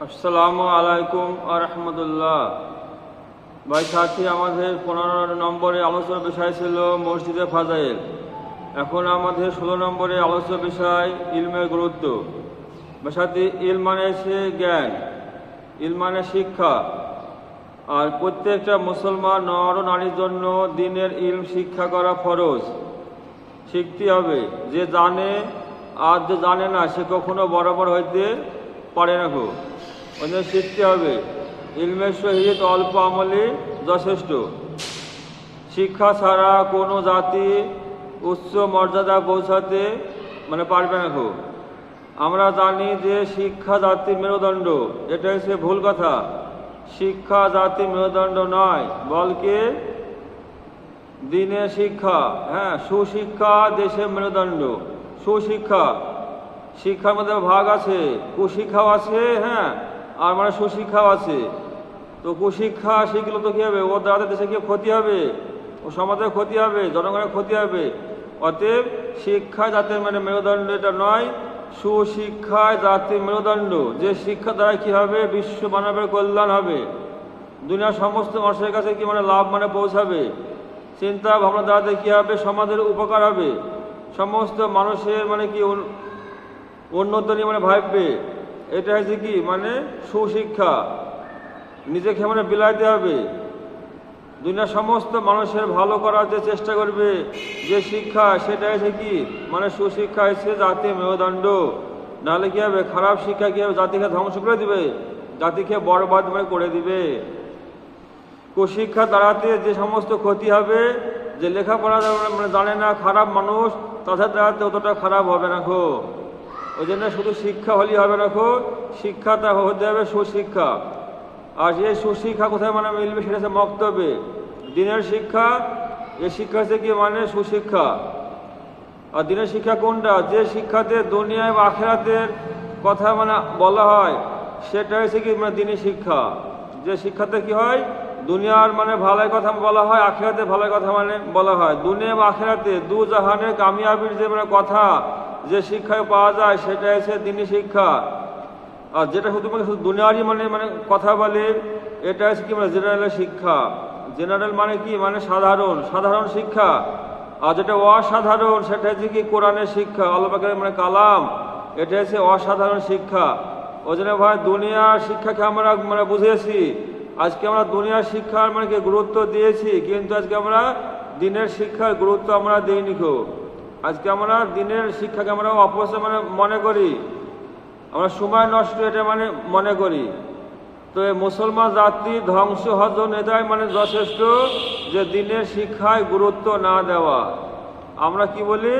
আসসালামু আলাইকুম আ রহমতুল্লাহ। ভাই সাথী, আমাদের 15 নম্বরে আলোচ্য বিষয় ছিল মসজিদে ফাজাইল। এখন আমাদের 16 নম্বরে আলোচ্য বিষয় ইলমের গুরুত্ব। ভাই সাথী, ইল মানে সে জ্ঞান, ইল মানে শিক্ষা। আর প্রত্যেকটা মুসলমান নর ও নারীর জন্য দ্বীনের ইলম শিক্ষা করা ফরজ, শিখতে হবে। যে জানে আর যে জানে না সে কখনো বরাবর হইতে পারে না। ওদের শিখতে হবে। ইলমের সহিত অল্প আমলে যথেষ্ট। শিক্ষা ছাড়া কোনো জাতি উচ্চ মর্যাদা পৌঁছাতে পারবে না। আমরা জানি যে শিক্ষা জাতির মেরুদণ্ড, এটা হচ্ছে ভুল কথা। শিক্ষা জাতির মেরুদণ্ড নয়, বলকে দ্বীনের শিক্ষা, সুশিক্ষা দেশের মেরুদণ্ড। সুশিক্ষা, শিক্ষার মধ্যে ভাগ আছে, কুশিক্ষাও আছে, আর সুশিক্ষাও আছে। তো কুশিক্ষা শিখলে তো কী হবে? ওর দ্বারা দেশে কি ক্ষতি হবে, ও সমাজের ক্ষতি হবে, জনগণের ক্ষতি হবে। অতএব শিক্ষা জাতির মেরুদণ্ড এটা নয়, সুশিক্ষায় জাতির মেরুদণ্ড। যে শিক্ষা দ্বারা কী হবে? বিশ্ব মানবের কল্যাণ হবে, দুনিয়ার সমস্ত মানুষের কাছে কি লাভ পৌঁছাবে। চিন্তা ভাবনা দ্বারা কী হবে? সমাজের উপকার হবে, সমস্ত মানুষের কি উন্নত নিয়ে ভাববে। এটা হচ্ছে কি সুশিক্ষা। নিজেকে বিলাইতে হবে, দুনিয়ার সমস্ত মানুষের ভালো করার যে চেষ্টা করবে, যে শিক্ষা, সেটা হচ্ছে কি সুশিক্ষা হচ্ছে জাতির মেরুদণ্ড। নাহলে কী হবে? খারাপ শিক্ষা কী হবে? জাতিকে ধ্বংস করে দিবে, জাতিকে বরবাদ করে দিবে। কুশিক্ষা দ্বারাতে যে সমস্ত ক্ষতি হবে, যে লেখাপড়া জানে না খারাপ মানুষ, তাদের দ্বারাতে অতটা খারাপ হবে না। ওই জন্য শুধু শিক্ষা হলেই হবে না, শিক্ষাটা হতে হবে সুশিক্ষা। আর যে সুশিক্ষা কোথায় মিলবে? সেটা হচ্ছে মক্তবে, দ্বীনের শিক্ষা। এই শিক্ষা হচ্ছে কি সুশিক্ষা। আর দ্বীনের শিক্ষা কোনটা? যে শিক্ষাতে দুনিয়ায় বা আখিরাতের কথা বলা হয়, সেটা হচ্ছে কি দ্বীনি শিক্ষা। যে শিক্ষাতে কি হয়? দুনিয়ার ভালোই কথা বলা হয়, আখিরাতে ভালোই কথা বলা হয়। দুনিয়া বা আখিরাতে দু জাহানের কামিয়াবির যে কথা, যে শিক্ষায় পাওয়া যায়, সেটা হচ্ছে দ্বীনি শিক্ষা। আর যেটা শুধু দুনিয়ারই কথা বলে, এটা হচ্ছে কি জেনারেল শিক্ষা। জেনারেল কি? সাধারণ, সাধারণ শিক্ষা। আর যেটা অসাধারণ, সেটা হচ্ছে কি কোরআনের শিক্ষা, আল্লাহ পাকের কালাম। এটা হচ্ছে অসাধারণ শিক্ষা। ওই জন্য ভাই, দুনিয়ার শিক্ষাকে আমরা বুঝেছি। আজকে আমরা দুনিয়ার শিক্ষার গুরুত্ব দিয়েছি, কিন্তু আজকে আমরা দ্বীনের শিক্ষার গুরুত্ব আমরা দিইনি। আজকে আমরা দ্বীনের শিক্ষাকে আমরা অপচয় মনে করি, আমরা সময় নষ্ট এটা মনে করি। তো এই মুসলমান জাতি ধ্বংস হওয়ার জন্য এটাই যথেষ্ট, যে দ্বীনের শিক্ষায় গুরুত্ব না দেওয়া। আমরা কি বলি?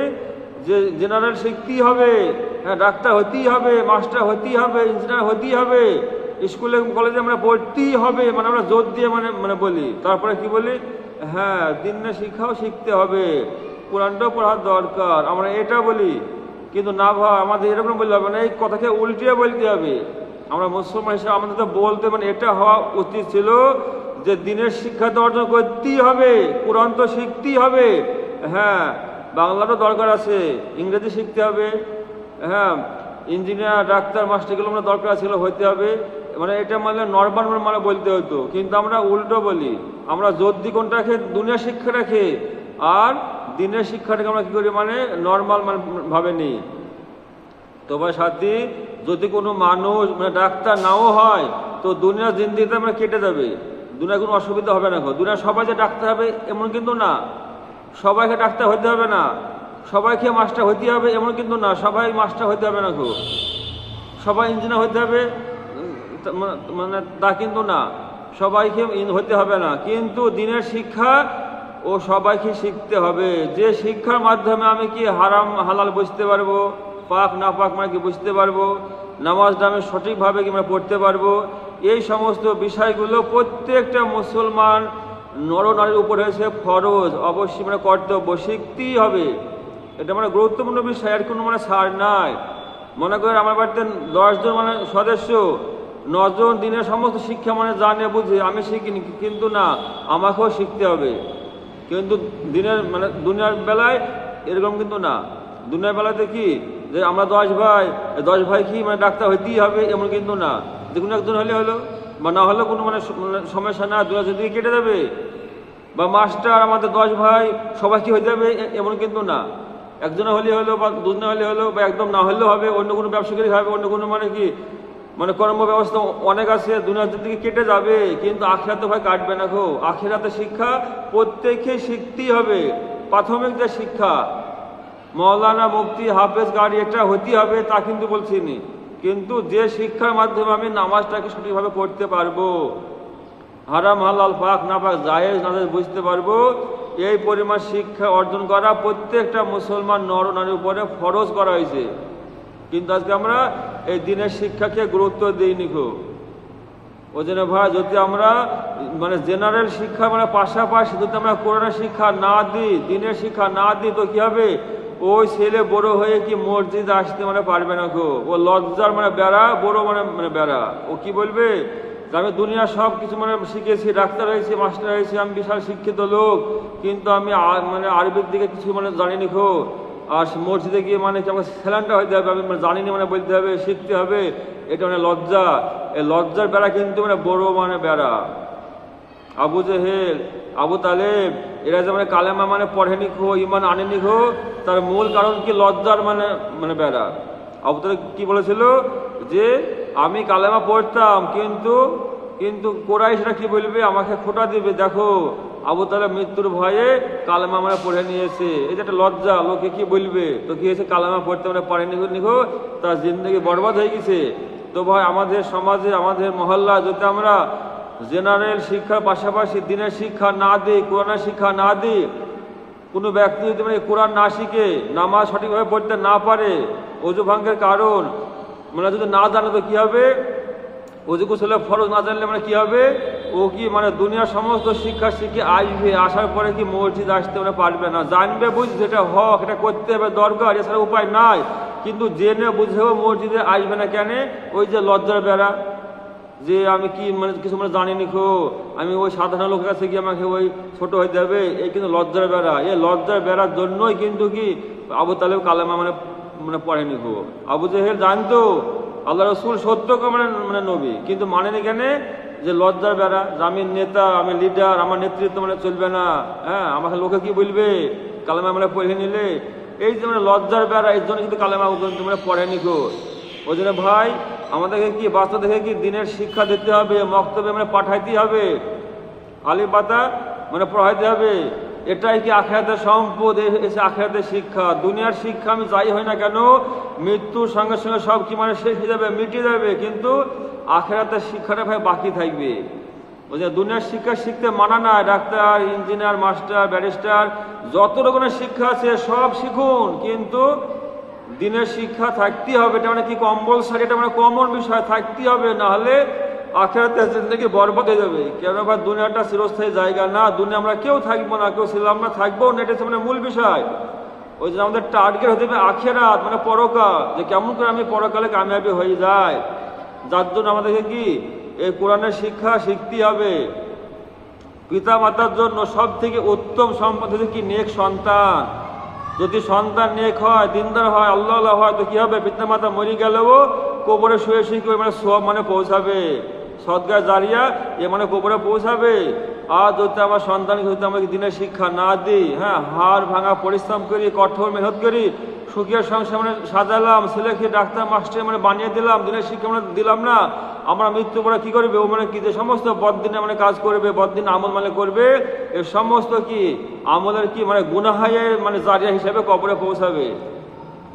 যে জেনারেল শিখতেই হবে, ডাক্তার হতেই হবে, মাস্টার হতেই হবে, ইঞ্জিনিয়ার হতেই হবে, স্কুলে কলেজে আমরা পড়তেই হবে, আমরা জোর দিয়ে বলি। তারপরে কি বলি? দ্বীনের শিক্ষাও শিখতে হবে, কোরআনটাও পড়ার দরকার, আমরা এটা বলি। কিন্তু না ভাই, আমাদের এরকম বললে হবে না, এই কথাকে উল্টিয়ে বলতে হবে। আমরা মুসলমান হিসেবে আমাদের তো বলতে এটা হওয়া উচিত ছিল যে দ্বীনের শিক্ষা তো অর্জন করতেই হবে, কোরআন তো শিখতেই হবে। বাংলারও দরকার আছে, ইংরেজি শিখতে হবে, ইঞ্জিনিয়ার, ডাক্তার, মাস্টারগুলো দরকার ছিল, হইতে হবে। এটা নর্মাল বলতে হতো, কিন্তু আমরা উল্টো বলি। আমরা জোর দিই কোনটা রাখে? দুনিয়া শিক্ষা রাখে। আর দ্বীনের শিক্ষাটাকে আমরা কী করি? নর্মাল ভাবে নিই। তো ভাই সাথী, যদি কোনো মানুষ ডাক্তার নাও হয়, তো দুনিয়ার জিন্দিগিতে কেটে যাবে, দুনিয়ার কোনো অসুবিধা হবে না। দুনিয়ার সবাই যে ডাক্তার হবে এমন কিন্তু না, সবাইকে ডাক্তার হইতে হবে না, সবাইকে মাস্টার হইতে হবে এমন কিন্তু না, সবাই মাস্টার হইতে হবে না, সবাই ইঞ্জিনিয়ার হইতে হবে তা কিন্তু না, সবাইকে হইতে হবে না। কিন্তু দ্বীনের শিক্ষা ও সবাইকে শিখতে হবে। যে শিক্ষার মাধ্যমে আমি কি হারাম হালাল বুঝতে পারবো, পাক না পাক কি বুঝতে পারবো, নামাজটা আমি সঠিকভাবে পড়তে পারবো, এই সমস্ত বিষয়গুলো প্রত্যেকটা মুসলমান নরনারীর উপর হয়েছে ফরজ, অবশ্যই কর্তব্য, শিখতেই হবে। এটা গুরুত্বপূর্ণ বিষয়, আর কোনো ছাড় নাই। মনে করেন আমার বাড়িতে 10 জন সদস্য, 9 জন দ্বীনের সমস্ত শিক্ষা জানে বুঝে, আমি শিখিনি, কিন্তু না, আমাকেও শিখতে হবে। কিন্তু দ্বীনের দুনিয়ার বেলায় এরকম কিন্তু না। দুনিয়ার বেলাতে কি যে আমরা 10 ভাই, 10 ভাই কি মানে ডাক্তার হইতেই হবে এমন কিন্তু না, যে কোনো একজন হলে হলো, বা না হলেও কোনো মানে সমস্যা না, দুটা যদি কেটে যাবে। বা মাস্টার আমাদের 10 ভাই সবাই কি হয়ে যাবে এমন কিন্তু না, একজনে হলে হলো বা দুজনে হলে হলো, বা একদম না হলেও হবে, অন্য কোনো ব্যবসায়ী হবে, অন্য কোনো মানে কি মানে কর্ম ব্যবস্থা অনেক আছে, দুনিয়ার দিকে কেটে যাবে, কিন্তু আখিরাতে ভাই কাটবে না গো। আখিরাতে শিক্ষা প্রত্যেককে শিখতেই হবে। প্রাথমিক যে শিক্ষা মৌলানা মুফতি হাফেজ গাড়ি এটা হতেই হবে তা কিন্তু বলছি নি, কিন্তু যে শিক্ষার মাধ্যমে আমি নামাজটাকে সঠিকভাবে পড়তে পারবো, হারাম হালাল পাক না পাক জায়েজ না জায়েজ বুঝতে পারবো, এই পরিমাণ শিক্ষা অর্জন করা প্রত্যেকটা মুসলমান নর নারীর উপরে ফরজ করা হয়েছে। কিন্তু আজকে আমরা এই দিনের শিক্ষাকে গুরুত্ব দিইনি গো। ওই জন্য ভাই যদি আমরা মানে জেনারেল শিক্ষা মানে পাশাপাশি যদি আমরা কোরআনের শিক্ষা না দিই, দিনের শিক্ষা না দিই, তো কি হবে, ওই ছেলে বড় হয়ে কি মসজিদে আসতে মানে পারবে না গো। ও লজ্জার মানে বেড়া, বড় মানে বেড়া। ও কি বলবে যে আমি দুনিয়া সব কিছু মানে শিখেছি, ডাক্তার হয়েছি, মাস্টার হয়েছি, আমি বিশাল শিক্ষিত লোক, কিন্তু আমি মানে আরবির দিকে কিছু মানে জানিনি গো। আর মসজিদে গিয়ে মানে কি আমাকে স্যালানটা হইতে হবে, আমি মানে জানিনি মানে বলতে হবে, শিখতে হবে, এটা মানে লজ্জা। এই লজ্জার বেড়া কিন্তু মানে বড় মানে বেড়া। আবু জেহেল, আবু তালেব এরা যে মানে কালেমা মানে পড়েনি খো, ইমান আনেনি খো, তার মূল কারণ কি লজ্জার মানে মানে বেড়া। আবু তালেব কি বলেছিল যে আমি কালেমা পড়তাম, কিন্তু কিন্তু কোরাইশরা কি বলবে, আমাকে খোটা দিবে। দেখো আবু তালেব মৃত্যুর ভয়ে কালেমা মানে পড়ে নিয়েছে, এই যে একটা লজ্জা, লোকে কি বলবে। তো কি হয়েছে, কালেমা পড়তে মানে পড়েনি নিখো, তার জিন্দগি বরবাদ হয়ে গেছে। তো ভাই আমাদের সমাজে আমাদের মহল্লা যদি আমরা জেনারেল শিক্ষার পাশাপাশি দিনের শিক্ষা না দিই, কোরআনের শিক্ষা না দিই, কোনো ব্যক্তি যদি মানে কোরআন না শিখে, নামাজ সঠিকভাবে পড়তে না পারে, অজু ভাঙ্গের কারণ মানে যদি না জানে তো কী হবে, অজু গোসলের ফরজ না জানলে মানে কী হবে, ও কি মানে দুনিয়ার সমস্ত শিক্ষা শিখে আসবে, আসার পরে কি মসজিদ আসতে মানে পারবে না। জানবে বুঝছে এটা হক, এটা করতে হবে দরকার, এছাড়া উপায় নাই, কিন্তু জেনে বুঝেও মসজিদে আসবে না। কেন, ওই যে লজ্জার বেড়া, যে আমি কি মানে কিছু মানে জানিনি খো, আমি ওই সাধারণ লোকের কাছে গিয়ে আমাকে ওই ছোট হয়ে যাবে, এই কিন্তু লজ্জার বেড়া। এই লজ্জার বেড়ার জন্যই কিন্তু কি আবু তালেব কালেমা মানে মানে পড়েনি খো। আবু জেহেল জানতো আল্লাহ রসুল সত্য মানে মানে নবী, কিন্তু মানেনি কেন, যে লজ্জার বেড়া, যে আমি নেতা, আমি লিডার, আমার নেতৃত্ব মানে চলবে না, হ্যাঁ আমাকে লোকে কি বলবে, কালেমা মানে পড়ে নিলে, এই যে মানে লজ্জার বেড়া, এই জন্য কিন্তু কালেমা মানে পড়েনি খো। ওই জন্য ভাই আমাদেরকে কি বাচ্চা দেখে কি দিনের শিক্ষা দিতে হবে, মক্তবে মানে পাঠাইতে হবে, আলিম পাতা মানে পড়াইতে হবে। এটাই কি আখিরাতের সম্পদ, এসে আখিরাতের শিক্ষা। দুনিয়ার শিক্ষা আমি যাই হয় না কেন, মৃত্যুর সঙ্গে সঙ্গে সব কি মানে শেষ হয়ে যাবে, মিটে যাবে, কিন্তু আখিরাতের শিক্ষাটা ভাই বাকি থাকবে। ওই যে দুনিয়ার শিক্ষা শিখতে মানা না, ডাক্তার, ইঞ্জিনিয়ার, মাস্টার, ব্যারিস্টার, যত রকমের শিক্ষা আছে সব শিখুন, কিন্তু দিনের শিক্ষা থাকতেই হবে। এটা মানে কি কম্পালসারি, এটা মানে কমন বিষয়, থাকতেই হবে, না হলে আখিরাতের জিন্দেগি বরবাদ হয়ে যাবে। কেন ভাই দুনিয়াটা চিরস্থায়ী জায়গা না, দুনিয়া আমরা কেউ থাকবো না, কেউ ছিলাম না, থাকবো না, এটা মানে মূল বিষয়। ওই যে আমাদের টার্গেট হতে হবে আখিরাত মানে পরকাল, যে কেমন করে আমি পরকালে কামিয়াবি হয়ে যায়। যার জন্য আমাদেরকে কি এই কোরআনের শিক্ষা শিখতেই হবে। পিতা মাতার জন্য সব থেকে উত্তম সম্পদ হচ্ছে কি নেক সন্তান। যদি সন্তান নেক হয়, দিনদার হয়, আল্লাহ হয়, তো কি হবে, পিতা মাতা মরে গেলেও কবরে শুয়ে শুয়ে মানে সব মানে পৌঁছাবে, সদকা জারিয়া এ মানে কবরে পৌঁছাবে। আর যদি আমার সন্তানকে যদি আমাকে দিনের শিক্ষা না দিই, হ্যাঁ হাড় ভাঙা পরিশ্রম করি, কঠোর মেহনত করি, সুখের সংসার মানে সাজালাম, ছেলেকে ডাক্তার মাস্টার মানে বানিয়ে দিলাম, দিনের শিক্ষা মানে দিলাম না, আমরা মৃত্যু পরে কি করবে, ও মানে কি যে সমস্ত বদদিনে মানে কাজ করবে, বদদিন আমল মানে করবে, এ সমস্ত কি আমলের কি মানে গুনাহে মানে জারিয়া হিসাবে কবরে পৌঁছাবে।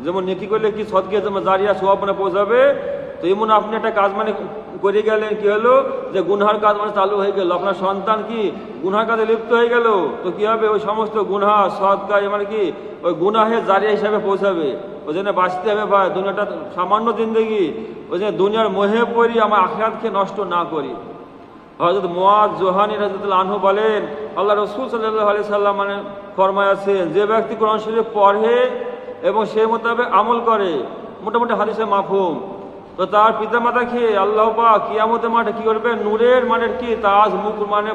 যেমন নেকি করলে কি সদকে যেমন জারিয়া সওয়াব মানে পৌঁছাবে, তো এমন আপনি একটা কাজ মানে করে গেলেন, কি হলো, যে গুনহার কাজ মানে চালু হয়ে গেল, আপনার সন্তান কি গুনহার কাজে লিপ্ত হয়ে গেল, তো কি হবে, ওই সমস্ত গুনহা সদকা মানে কি ওই গুনাহে জারিয়া হিসাবে পৌঁছাবে। ওই জন্য বাঁচতে হবে ভাই, দুনিয়াটা সামান্য জিন্দগি, ওই জন্য দুনিয়ার মোহে পড়ি, আমার আখিরাতকে নষ্ট না করি। হযরত মুআয জোহানী রাদিয়াল্লাহু আনহু বলেন, আল্লাহ রাসূল সাল্লাল্লাহু আলাইহি সাল্লাম মানে ফরমায় আছেন, যে ব্যক্তি কোরআন শরীফ পড়ে এবং সেই মোতাবেক আমল করে, মোটামুটি হাদিসে মাফহুম, তো তার পিতামাতাকে আল্লাহ পাক কিয়ামতের মাঠে কি করবে, নূরের মানে কি তাজ মুখ মানে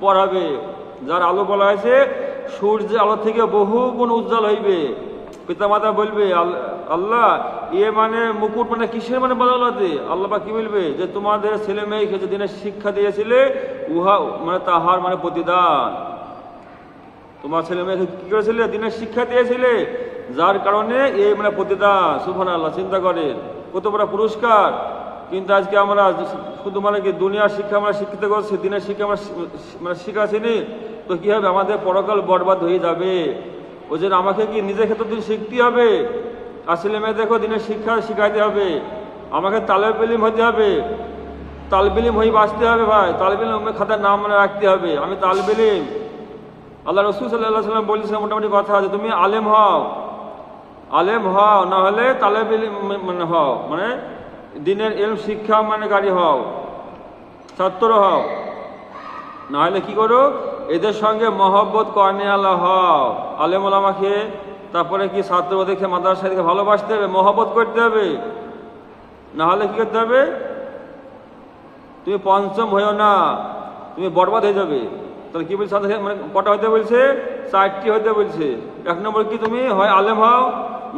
পরাবে, যার আলো বলা হয়েছে সূর্যের আলো থেকে বহু গুণ উজ্জ্বল হইবে। পিতামাতা বলবে আল্লাহ মানে মুকুট মানে কিসের মানে বদৌলতে? আল্লাহ কি বলবে যে তোমাদের ছেলে মেয়েকে যে দিনের শিক্ষা দিয়েছিলে উহা মানে তাহার মানে প্রতিদান। তোমার ছেলে মেয়েকে কি করেছিলে? দিনের শিক্ষা দিয়েছিলে, যার কারণে মানে প্রতিদান। সুবহানাল্লাহ, চিন্তা করেন কত বড় পুরস্কার। কিন্তু আজকে আমরা শুধু মানে কি দুনিয়ার শিক্ষা আমরা শিক্ষিত করছি, দিনের শিক্ষা আমরা মানে শিখাচ্ছিনি, তো কি হবে? আমাদের পরকাল বরবাদ হয়ে যাবে। ওই জন্য আমাকে কি নিজের ক্ষেত্রে দিন শিখতে হবে, আর ছেলে মেয়েদেরকেও দিনের শিক্ষা শিখাইতে হবে। আমাকে তালেব ইলম হতে হবে, তালেব ইলম হয়ে বাঁচতে হবে ভাই। তালেব ইলম খাতার নাম মনে রাখতে হবে, আমি তালেব ইলম। আল্লাহ রসুল সাল্লাল্লাহু আলাইহি ওয়াসাল্লাম বলেছেন মোটামুটি কথা, যে তুমি আলেম হও, আলেম হও, না হলে তালেব ইলম মানে হও, মানে দিনের ইলম শিক্ষা মানে গাড়ি হও, ছাত্র হও। না হলে কি করো? এদের সঙ্গে মহব্বত করনে আল্লাহ হও, আলেম ওলামাকে, তারপরে কি ছাত্র ওদেরকে মাদ্রাসা থেকে ভালোবাসতে হবে, মহব্বত করতে হবে। না হলে কি করতে হবে? তুমি পঞ্চম হইও না, তুমি বরবাদ হয়ে যাবে। তাহলে কি বলছে? মানে কটা হইতে বলছে? 4টি হইতে বলছে। 1 নম্বর কি? তুমি হয় আলেম হও,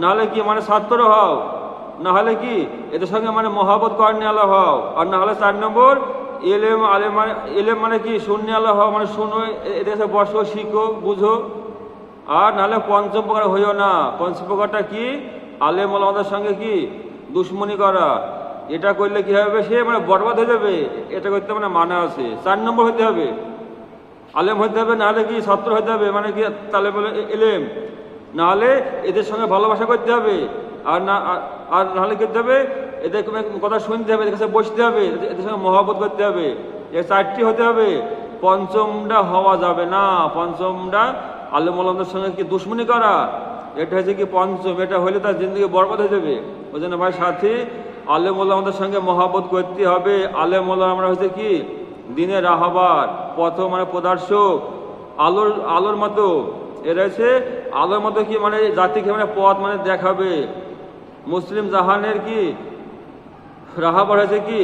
না হলে কি মানে ছাত্র হও, না হলে কি এদের সঙ্গে মানে মহব্বত করনে আল্লাহ হও, আর না হলে 4 নম্বর এলেম। আলেম মানে এলেম মানে কি? শুননে আল্লাহ হও, মানে শুনো, এদের সাথে বসো, শিখো, বুঝো। আর নাহলে পঞ্চম প্রকার হইও না। পঞ্চম প্রকারটা কি? আলেম ওলামাদের সঙ্গে কি দুশ্মনী করা। এটা করলে কি হবে? সে মানে বরবাদ হয়ে যাবে। এটা করতে মানে মানা আছে। 4 নম্বর হইতে হবে, আলেম হইতে হবে, নাহলে কি ছাত্র হইতে হবে, মানে কি তালেব ইলম। নাহলে এদের সঙ্গে ভালোবাসা করতে হবে, আর নাহলে কি করতে হবে? এদের কথা শুনতে হবে, এদের কাছে বসতে হবে, এদের সঙ্গে মহব্বত করতে হবে। এই 4টি হতে হবে। পঞ্চমটা হওয়া যাবে না। পঞ্চমটা আলেম ওলামাদের সঙ্গে কি দুশ্মনী করা, এটা হচ্ছে কি পঞ্চম। এটা হলে তার জিন্দগি বরবাদ হয়ে যাবে। ওই জন্য ভাই সাথী, আলেম ওলামাদের সঙ্গে মহব্বত করতে হবে। আলেম ওলামারা হচ্ছে কি দিনের রাহবার, পথ মানে প্রদর্শক, আলোর মতো। এরা হচ্ছে আলোর মতো কি মানে জাতিকে মানে পথ মানে দেখাবে। মুসলিম জাহানের কি রাহবার হয়েছে কি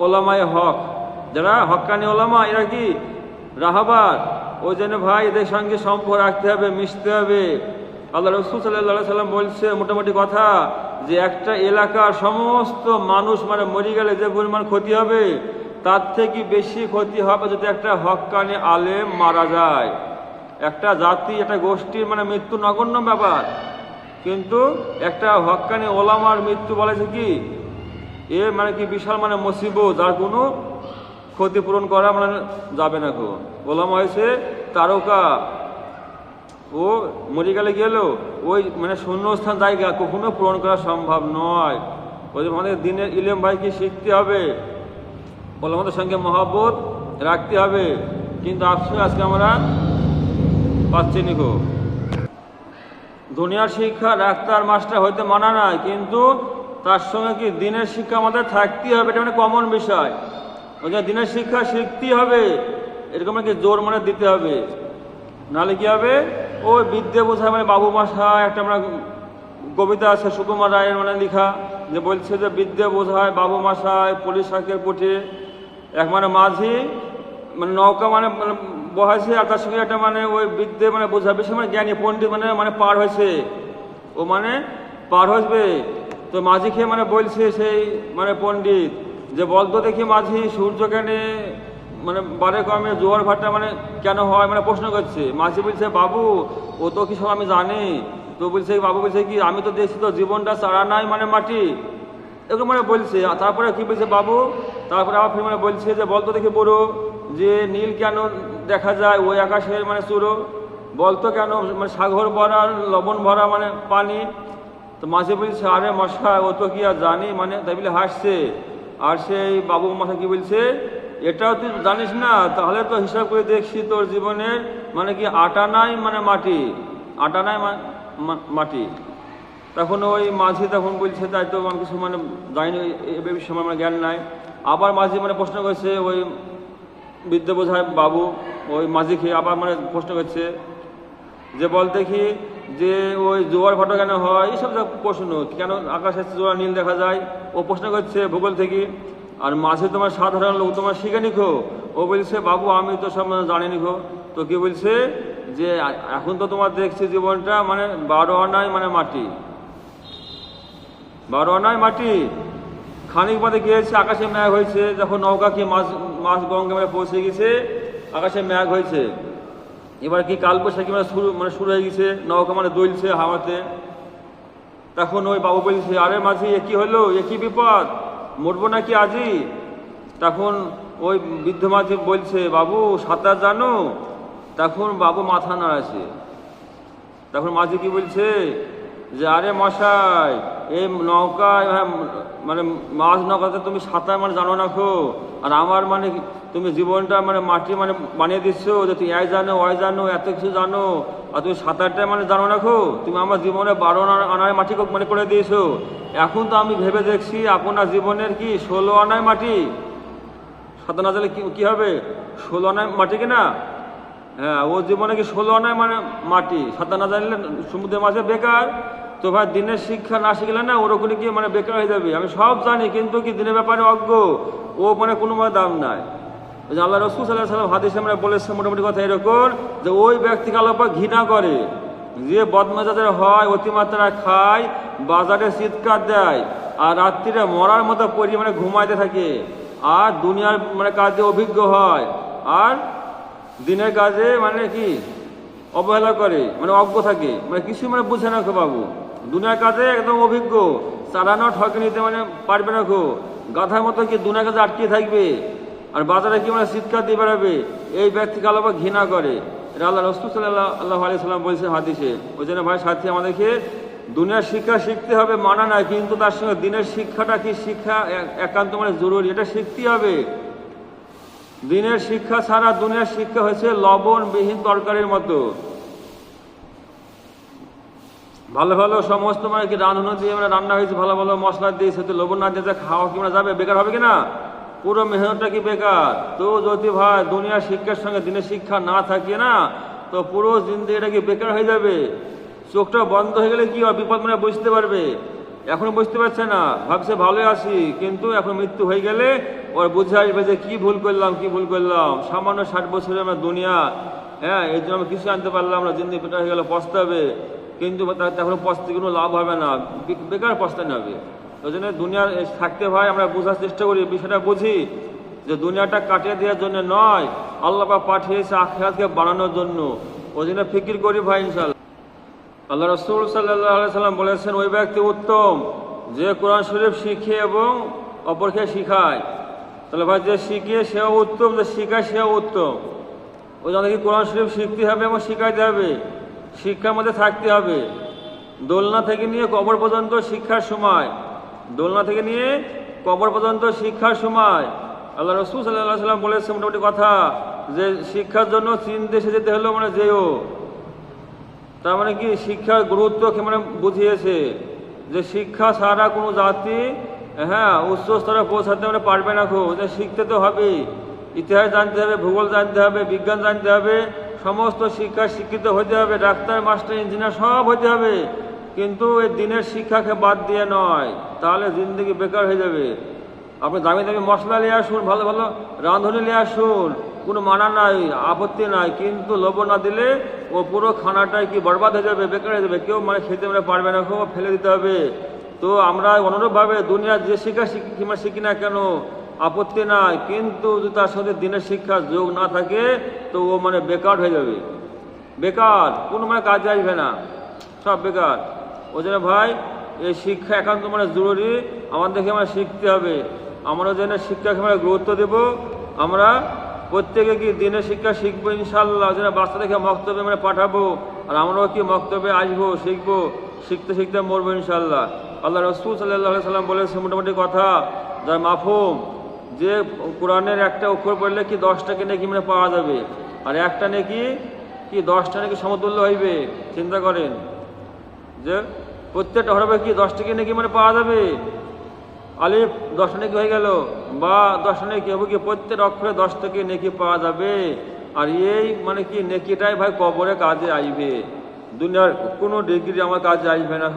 ওলামায়ে হক, যারা হক্কানি ওলামা, এরা কি রাহবার। ওই জন্য ভাই এদের সঙ্গে সম্পর্ক রাখতে হবে, মিশতে হবে। আল্লাহ রসুল সাল্লাল্লাহু আলাইহি ওয়াসাল্লাম বলছে মোটামুটি কথা, যে একটা এলাকার সমস্ত মানুষ মানে মরে গেলে যে পরিমাণ ক্ষতি হবে, তার থেকে বেশি ক্ষতি হবে যদি একটা হক্কানি আলেম মারা যায়। একটা জাতি, একটা গোষ্ঠীর মানে মৃত্যু নগণ্য ব্যাপার, কিন্তু একটা হক্কানি ওলামার মৃত্যু বলেছে কি মানে কি বিশাল মানে মুসিবত, যার কোনো ক্ষতিপূরণ করা মানে যাবে না। ওলামা হয়েছে তারকা, ও মরে গেলে গেল, ওই মানে শূন্যস্থান জায়গা কখনো পূরণ করা সম্ভব নয়। ওই আমাদের দিনের ইলম ভাইকে শিখতে হবে, ওলামাদের সঙ্গে মহব্বত রাখতে হবে। কিন্তু আফসোস আজকে আমরা পাচ্ছি নি। দুনিয়ার শিক্ষা ডাক্তার মাস্টার হইতে মানা নাই, কিন্তু তার সঙ্গে কি দিনের শিক্ষা আমাদের থাকতেই হবে। এটা মানে কমন বিষয়। ওই জন্য দিনের শিক্ষা শিখতেই হবে, এরকম কি জোর মানে দিতে হবে। নাহলে কি হবে? ওই বিদ্যে বোঝায় মানে বাবু মশাই, একটা আমরা কবিতা আছে সুকুমার রায়ের মানে লেখা, যে বলছে যে বিদ্যে বোঝায় বাবু মশাই পুলিশ শাকের পুঠে, এক মানে মাঝি মানে নৌকা মানে বহাইছে, আর তার সঙ্গে একটা মানে ওই বিদ্যে মানে বোঝা বেশি মানে জ্ঞানী পণ্ডিত মানে পার হয়েছে, ও মানে পার হসবে। তো মাঝি খেয়ে মানে বলছে সেই মানে পণ্ডিত, যে বলতো দেখি মাঝি সূর্য কেন মানে বারে কমে জোয়ার ভাটা মানে কেন হয় মানে প্রশ্ন করছে। মাঝি বলছে বাবু ও তো কি সব আমি জানি। তো বলছে বাবু বলছে কি আমি তো দেখছি তো জীবনটা চারা নাই মানে মাটি, এরকম মানে বলছে। তারপরে কি বলছে বাবু, তারপরে আবার ফির মানে বলছে যে বলতো দেখি বড়ো, যে নীল কেন দেখা যায় ওই আকাশের মানে চুরো, বলতো কেন মানে সাগর ভরা লবণ ভরা মানে পানি। তো মাঝি বলছে আরে মশাই ও তো কি আর জানি মানে, তাই বলে হাসছে। আর সেই বাবু মশাই কি বলছে, এটাও তুই জানিস না? তাহলে তো হিসাব করে দেখছি তোর জীবনের মানে কি আটা নাই মানে মাটি, আটা নাই মাটি। তখন ওই মাঝি তখন বলছে তাই তো আমি কিছু মানে জানি এই সময় মানে জ্ঞান নাই। আবার মাঝি মানে প্রশ্ন করছে, ওই বিদ্যে বোঝায় বাবু ওই মাঝিকে আবার মানে প্রশ্ন করছে, যে বল দেখি যে ওই জোয়ার ভাটা কেন হয়, এইসব প্রশ্ন, কেন আকাশে জোয়ার নীল দেখা যায়, ও প্রশ্ন করছে ভূগোল থেকে। আর মাঝে তোমার সাধারণ লোক তোমার শিখে নিখো, ও বলছে বাবু আমি তো সব জানি নিখো। তো কি বলছে, যে এখন তো তোমার দেখছি জীবনটা মানে 12 আনাই মানে মাটি, 12 আনায় মাটি। খানিক বাদে গিয়েছে, আকাশে মেঘ হয়েছে, যখন নৌকা কি মাছ গঙ্গা পৌঁছে গেছে, আকাশে মেঘ হয়েছে। এবার কি কালবৈশাখী শুরু হয়ে গেছে, নৌকা দুলছে হাওয়াতে। তখন ওই বাবু বলছে, আরে মাঝি এ কি হলো, এ কি বিপদ, মরবো নাকি আজই? তখন ওই বৃদ্ধ মাঝি বলছে, বাবু সাঁতার জানো? তখন বাবু মাথা নাড়াছে। তখন মাঝি কি বলছে যে, আরে মশাই, এই নৌকায় মাছ নৌকাতে তুমি সাঁতার জানো না খো, আর আমার তুমি জীবনটা মাটি বানিয়ে দিচ্ছ যে তুই এই জানো ওই জানো এত কিছু জানো, আর তুমি সাঁতারটা জানো না খো। তুমি আমার জীবনে 12 আনায় মাটি করে দিয়েছো। এখন তো আমি ভেবে দেখছি আপনার জীবনের কি 16 আনায় মাটি। সাঁতার না জানলে কি হবে, 16 আনায় মাটি কিনা? হ্যাঁ, ও জীবনে কি 16 আনায় মাটি। সাঁতার না জানলে সমুদ্রের মাঝে বেকার। তো ভাই, দিনের শিক্ষা না শিখলে না ওরকম কি বেকার হয়ে যাবে। আমি সব জানি, কিন্তু কি দিনের ব্যাপারে অজ্ঞ, ও কোনো দাম নাই। আল্লাহ রাসূল সাল্লাল্লাহু আলাইহি ওয়াসাল্লাম হাদিসে বলেছে মোটামুটি কথা এরকম, যে ওই ব্যক্তিকে আল্লাহ পাক ঘৃণা করে যে বদমেজাজের হয়, অতিমাত্রায় খায়, বাজারে চিৎকার দেয়, আর রাত্রিরে মরার মতো ঘুমাইতে থাকে, আর দুনিয়ার কাজে অভিজ্ঞ হয়, আর দিনের কাজে কি অবহেলা করে, অজ্ঞ থাকে, কিছু বুঝে না খো বাবু। দুনিয়ার কাজে একদম অভিজ্ঞ, চালানো ঠকে নিতে পারবে না খো। গাধার মতো কি দুনিয়ার কাজে আটকে থাকবে, আর বাজারে কি চিৎকার দিয়ে বেড়াবে। এই ব্যক্তিকে আল্লাহ ঘৃণা করে। এটা আল্লাহ রাসূল সাল্লাল্লাহু আলাইহি ওয়াসাল্লাম বলছে হাদিসে। ওই জন্য ভাই সাথী, আমাদেরকে দুনিয়ার শিক্ষা শিখতে হবে মানা না, কিন্তু তার সঙ্গে দিনের শিক্ষাটা কি শিক্ষা একান্ত জরুরি, এটা শিখতে হবে। দিনের শিক্ষা ছাড়া দুনিয়ার শিক্ষা হয়েছে লবণবিহীন তরকারির মতো। ভালো ভালো সমস্ত কি রাঁধুনি দিয়ে রান্না হয়েছে, ভালো ভালো মশলা দিয়েছে, তো লবণ না দিয়ে খাওয়া কি যাবে, বেকার হবে কিনা? পুরো মেহনতটা কি বেকার? তো যদি ভাই দুনিয়ার শিক্ষার সঙ্গে দিনের শিক্ষা না থাকে না, তো পুরো জিন্দেগিটা কি বেকার হয়ে যাবে। চোখটা বন্ধ হয়ে গেলে কি বিপদ বুঝতে পারবে। এখন বুঝতে পারছে না, ভাবছে ভালোই আছি, কিন্তু এখন মৃত্যু হয়ে গেলে ওর বুঝে আসবে যে কি ভুল করলাম। সামান্য 60 বছরের দুনিয়া, হ্যাঁ, এই জন্য আমি কিছু আনতে পারলাম না, জিন্দেগি বেকার হয়ে গেলে পস্তাবে। কিন্তু এখন পস্তে কোনো লাভ হবে না, বেকার পস্তানো হবে। ওই জন্য দুনিয়ার থাকতে ভাই আমরা বোঝার চেষ্টা করি, বিষয়টা বুঝি যে দুনিয়াটা কাটিয়ে দেওয়ার জন্য নয়, আল্লাহ পাক পাঠিয়েছে আখিরাতকে বানানোর জন্য। ওই জন্য ফিকির করি ভাই ইনশাআল্লাহ। আল্লাহ রাসূল সাল্লাল্লাহু আলাইহি ওয়াসাল্লাম বলেছেন, ওই ব্যক্তি উত্তম যে কোরআন শরীফ শিখে এবং অপরকে শিখায়। তাহলে ভাই, যে শিখে সেও উত্তম, যে শিখায় সেও উত্তম। ওই জন্য কি কোরআন শরীফ শিখতে হবে এবং শিখাইতে হবে, শিক্ষার মধ্যে থাকতে হবে। দোলনা থেকে নিয়ে কবর পর্যন্ত শিক্ষার সময়, দোলনা থেকে নিয়ে কবর পর্যন্ত শিক্ষার সময়। আল্লাহ রাসূল সাল্লাল্লাহু আলাইহি ওয়াসাল্লাম বলেছেন মোটামুটি কথা, যে শিক্ষার জন্য চীন দেশে যেতে হলো যেও। তার কি শিক্ষার গুরুত্ব বুঝিয়েছে যে শিক্ষা ছাড়া কোনো জাতি উচ্চ স্তরে পৌঁছাতে পারবে না। যে শিখতে তো হবে, ইতিহাস জানতে হবে, ভূগোল জানতে হবে, বিজ্ঞান জানতে হবে, সমস্ত শিক্ষা শিক্ষিত হতে হবে, ডাক্তার মাস্টার ইঞ্জিনিয়ার সব হতে হবে। কিন্তু এই দিনের শিক্ষাকে বাদ দিয়ে নয়, তাহলে জিন্দগি বেকার হয়ে যাবে। আপনি দামি দামি মশলা নিয়ে আসুন, ভালো ভালো রাঁধুনি নিয়ে আসুন, কোনো মানা নাই, আপত্তি নাই, কিন্তু লবণ না দিলে ও পুরো খানাটাই কি বরবাদ হয়ে যাবে, বেকার হয়ে যাবে। কেউ খেতে পারবে না, খুব ফেলে দিতে হবে। তো আমরা অনুরূপভাবে দুনিয়ার যে শিক্ষা শিখি না কেন, আপত্তি নাই, কিন্তু যদি তার সাথে দিনের শিক্ষা যোগ না থাকে, তো ও বেকার হয়ে যাবে। বেকার, কোনো কাজে আসবে না, সব বেকার। ওই জন্য ভাই, এই শিক্ষা একান্ত জরুরি, আমাদেরকে শিখতে হবে। আমরা যেন শিক্ষাকে গুরুত্ব দেব। আমরা প্রত্যেকে কি দিনের শিক্ষা শিখবো ইনশাআল্লাহ। যেন বাচ্চাদেরকে মক্তবে পাঠাবো, আর আমরাও কি মক্তবে আসবো, শিখবো, শিখতে শিখতে মরবো ইনশাআল্লাহ। আল্লাহ রাসূল সাল্লাল্লাহু আলাইহি ওয়াসাল্লাম বলেছে মোটামুটি কথা, যার মাফহুম, যে কোরআনের একটা অক্ষর পড়লে কি 10টা নেকি পাওয়া যাবে, আর একটা নেকি কি 10টা নেকি সমতুল্য হইবে। চিন্তা করেন যে প্রত্যেকটা হরফে কি 10টা নেকি পাওয়া যাবে। আলিফ 10টা নেকি হয়ে গেল, বা 10টা নেকি হবে কি, প্রত্যেক অক্ষরে 10টা নেকি পাওয়া যাবে। আর এই কি নেকিটাই ভাই কবরে কাজে আসবে, দুনিয়ার কোনো ডিগ্রি আমার কাজে আসবে না।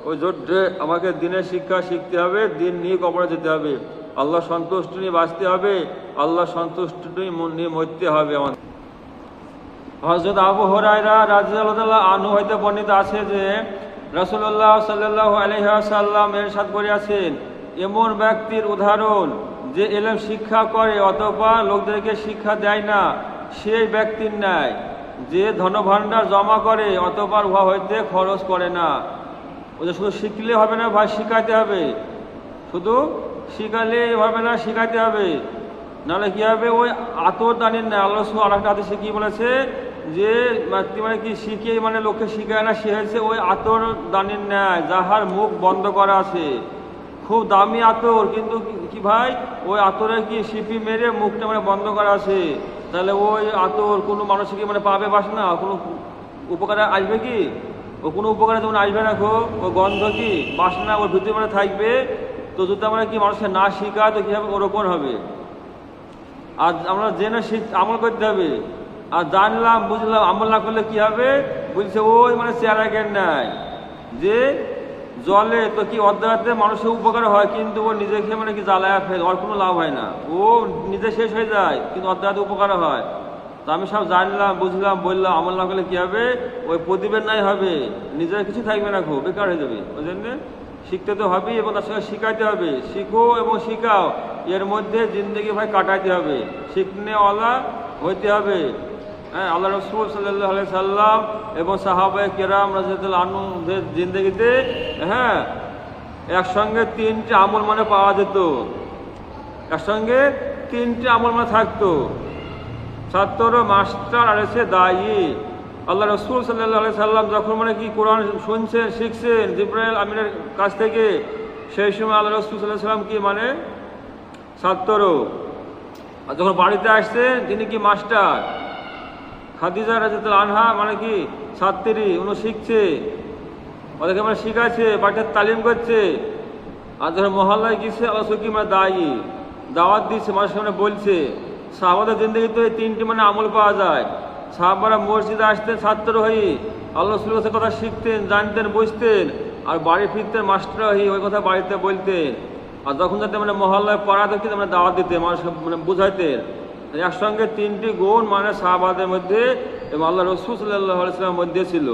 ওই জোরে আমাকে দিনের শিক্ষা শিখতে হবে, দিন নিয়ে কবরে যেতে হবে, আল্লাহ সন্তুষ্ট নিয়ে বাঁচতে হবে, আল্লাহ সন্তুষ্ট নিয়ে মরতে হবে আমাদের। হযরত আবু হুরায়রা রাদিয়াল্লাহু আনহু হইতে বর্ণিত আছে যে রাসূলুল্লাহ সাল্লাল্লাহু আলাইহি ওয়াসাল্লাম ইরশাদ করিয়াছেন, এমন ব্যক্তির উদাহরণ যে ইলম শিক্ষা করে অথবা লোকদেরকে শিক্ষা দেয় না, সেই ব্যক্তির ন্যায় যে ধনভাণ্ডার জমা করে অথবা উহা হইতে খরচ করে না। ওই যে শুধু শিখলে হবে না ভাই, শিখাইতে হবে। শুধু শিখালে হবে না, শিখাইতে হবে। নাহলে কি হবে, ওই আতরদানির না। আল্লাহ রাসূল আরেকটা হাদিসে কি বলেছে যে মানে কি শিখে মানে লোককে শিখায় না, সে হয়েছে ওই আতরদানির ন্যায় যাহার মুখ বন্ধ করা আছে। খুব দামি আতর, কিন্তু কি ভাই ওই আতরে কি সিপি মেরে মুখটা মানে বন্ধ করা আছে। তাহলে ওই আতর কোনো মানুষকে মানে পাবে বাস না, কোনো উপকারে আসবে কি? ও কোনো উপকারে যেমন আসবে না গো, ও গন্ধ কি বাসনা ওর ভিতরে মানে থাকবে। তো যদি আমরা কি মানুষকে না শিখায় তো কী হবে, ওরকম হবে। আর আমরা জেনে আমল করতে হবে। আর জানলাম বুঝলাম আমল না করলে কি হবে, বুঝছে ওই মানে চেহারা জ্ঞান নাই যে জলে তো কি অর্ধাতে মানুষের উপকার হয়, কিন্তু ও নিজেকে মানে কি জ্বালায় ফেলে, ওর কোনো লাভ হয় না। ও নিজে শেষ হয়ে যায়, কিন্তু অর্ধাতে উপকার হয়। তো আমি সব জানলাম বুঝলাম বললাম, আমল না করলে কি হবে, ওই প্রদীপের নাই হবে, নিজের কিছু থাকবে না, খুব বেকার হয়ে যাবে। ওই জন্যে শিখতে তো হবেই এবং তার সঙ্গে শিখাইতে হবে। শিখো এবং শিখাও, এর মধ্যে জিন্দগি ভাই কাটাইতে হবে, শিখনেওয়ালা হইতে হবে। হ্যাঁ, আল্লাহ রাসূল সাল্লাল্লাহু আলাইহি সাল্লাম এবং সাহাবায়ে কেরাম রাদিয়াল্লাহু আনহুদের জিন্দগিতে হ্যাঁ একসঙ্গে তিনটে আমল মানে পাওয়া যেত, একসঙ্গে তিনটে আমল মানে থাকতো। ছাত্র, মাস্টার আর এসে দায়ী। আল্লাহ রাসূল সাল্লাল্লাহু আলাইহি সাল্লাম যখন মানে কি কোরআন শুনছেন শিখছেন জিবরাইল আমিনের কাছ থেকে, সেই সময় আল্লাহ রাসূল সাল্লাল্লাহু আলাইহি সাল্লাম কি মানে ছাত্র, আর যখন বাড়িতে আসছেন তিনি কি মাস্টার। খাদিজা রাদিয়াল্লাহু আনহা মানে কি ছাত্রী, উনি শিখছে, ওদেরকে মানে শিখাচ্ছে, বাড়িতে তালিম করছে। আর যখন মহল্লায় গিয়েছে আল্লাহ রাসূল কি মানে দায়ী, দাওয়াত দিচ্ছে, মানুষের সামনে বলছে। সাহাবাদের জিন্দগিতে এই তিনটি মানে আমল পাওয়া যায়। সাহাবারা মসজিদে আসতেন ছাত্র হয়ে, আল্লাহ রাসূলের কাছে কথা শিখতেন, জানতেন, বুঝতেন, আর বাড়ি ফিরতেন মাস্টার হয়ে ওই কথা বাড়িতে বলতেন। আর যখন যাতে মানে মহল্লায় পড়াতে মানে দাওয়াত দিতেন, মানুষ মানে বুঝাইতেন। একসঙ্গে তিনটি গুণ মানে সাহাবাদের মধ্যে এবং আল্লাহ রাসূল সাল্লাল্লাহু আলাইহি ওয়াসাল্লামের মধ্যে ছিল,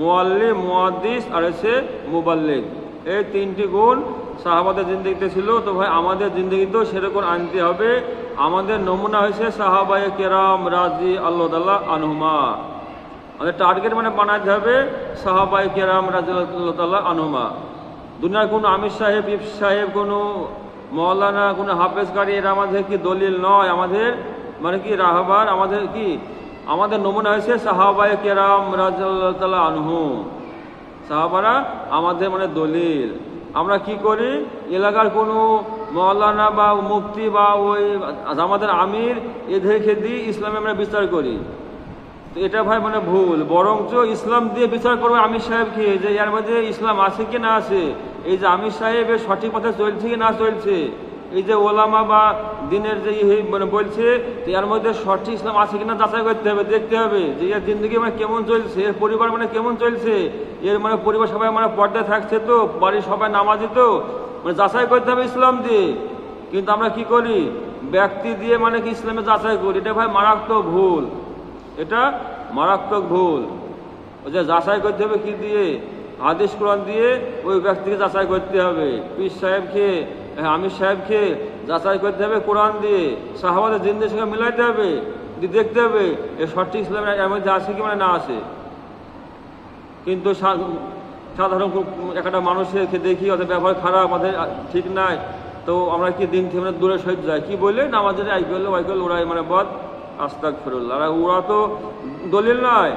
মুআল্লিম, মুহাদ্দিস আর হচ্ছে মুবাল্লিগ। এই তিনটি গুণ সাহাবাদের জিন্দগিতে ছিল। তো ভাই আমাদের জিন্দগিতেও সেরকম আনতে হবে। আমাদের নমুনা হয়েছে সাহাবায়ে কেরাম রাদিয়াল্লাহু তাআলা আনহুমা। আমাদের টার্গেট মানে বানাতে হবে সাহাবায়ে কেরাম রাদিয়াল্লাহু তাআলা আনহুমা। দুনিয়ার কোনো আমির সাহেব, ইফ সাহেব, কোনো মৌলানা, কোনো হাফেজকারী এরা আমাদের কি দলিল নয়। আমাদের মানে কি রাহবার, আমাদের কি আমাদের নমুনা হয়েছে সাহাবায়ে কেরাম রাদিয়াল্লাহু তাআলা আনহুম। সাহাবারা আমাদের মানে দলিল। আমরা কি করি, এলাকার কোনো মৌলানা বা মুফতি বা ওই আমাদের আমির এদেরকে দিয়ে ইসলামে আমরা বিচার করি। তো এটা ভাই মানে ভুল। বরঞ্চ ইসলাম দিয়ে বিচার করবে আমির সাহেবকে, যে এর মধ্যে ইসলাম আছে কি না আছে, এই যে আমির সাহেবের সঠিক পথে চলছে কি না চলছে, এই যে ওলামা বা দিনের যে মানে বলছে এর মধ্যে সঠিক ইসলাম আছে কিনা যাচাই করতে হবে, দেখতে হবে যে এর জিন্দগি মানে কেমন চলছে, এর পরিবার মানে কেমন চলছে, এর মানে পরিবার সবাই মানে পর্দায় থাকছে তো, বাড়ির সবাই নামাজি তো, মানে যাচাই করতে হবে ইসলাম দিয়ে। কিন্তু আমরা কি করি, ব্যক্তি দিয়ে মানে কি ইসলামে যাচাই করি। এটা ভাই মারাত্মক ভুল, এটা মারাত্মক ভুল। ওই যে যাচাই করতে হবে কি দিয়ে, হাদিস কোরআন দিয়ে ওই ব্যক্তিকে যাচাই করতে হবে। পীর সাহেবকে, আমির সাহেবকে যাচাই করতে হবে কোরআন দিয়ে, সাহাবাদের জিন্দেগির সঙ্গে মিলাইতে হবে, দেখতে হবে এ সঠিক ইসলামের এর মধ্যে আছে কি মানে না আছে। কিন্তু সাধারণ একটা মানুষের দেখি ওদের ব্যবহার খারাপ, ওদের ঠিক নাই, তো আমরা কি দিন থেকে মানে দূরে সহিত যাই, কি বলে নামাজের আই করলে ওয়াই করলে ওরাই মানে বদ আস্তাগফিরুল্লাহ। আর ওরা তো দলিল নয়,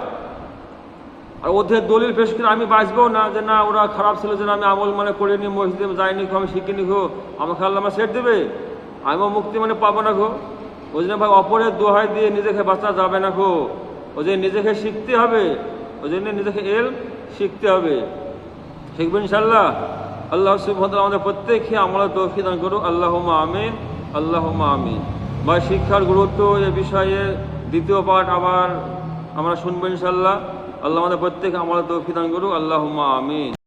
আর ওদের দলিল পেশ করে আমি বাঁচবো না যে না ওরা খারাপ ছিল, যে আমি আমল মানে করিনি, মসজিদে যাইনি, আমি শিখিনি গো, আমাকে আল্লাহ আমার সেট দেবে, আমিও মুক্তি মানে পাবো না গো। ওই জন্য ভাই অপরের দোহাই দিয়ে নিজেকে বাঁচা যাবে না গো। ওই জন্য নিজেকে শিখতে হবে, ওই জন্য নিজেকে শিখতে হবে। শিখবেন ইনশাআল্লাহ। আল্লাহ সুবহানাহু ওয়া তাআলা আমাদের প্রত্যেককে আমলের তৌফিক দান করুন, আল্লাহুম্মা আমিন, আল্লাহুম্মা আমিন। ভাই শিক্ষার গুরুত্ব এ বিষয়ে দ্বিতীয় পাঠ আবার আমরা শুনবো ইনশাআল্লাহ। আল্লাহ আমাদের প্রত্যেককে আমলের তৌফিক দান করুন, আল্লাহুম্মা আমিন।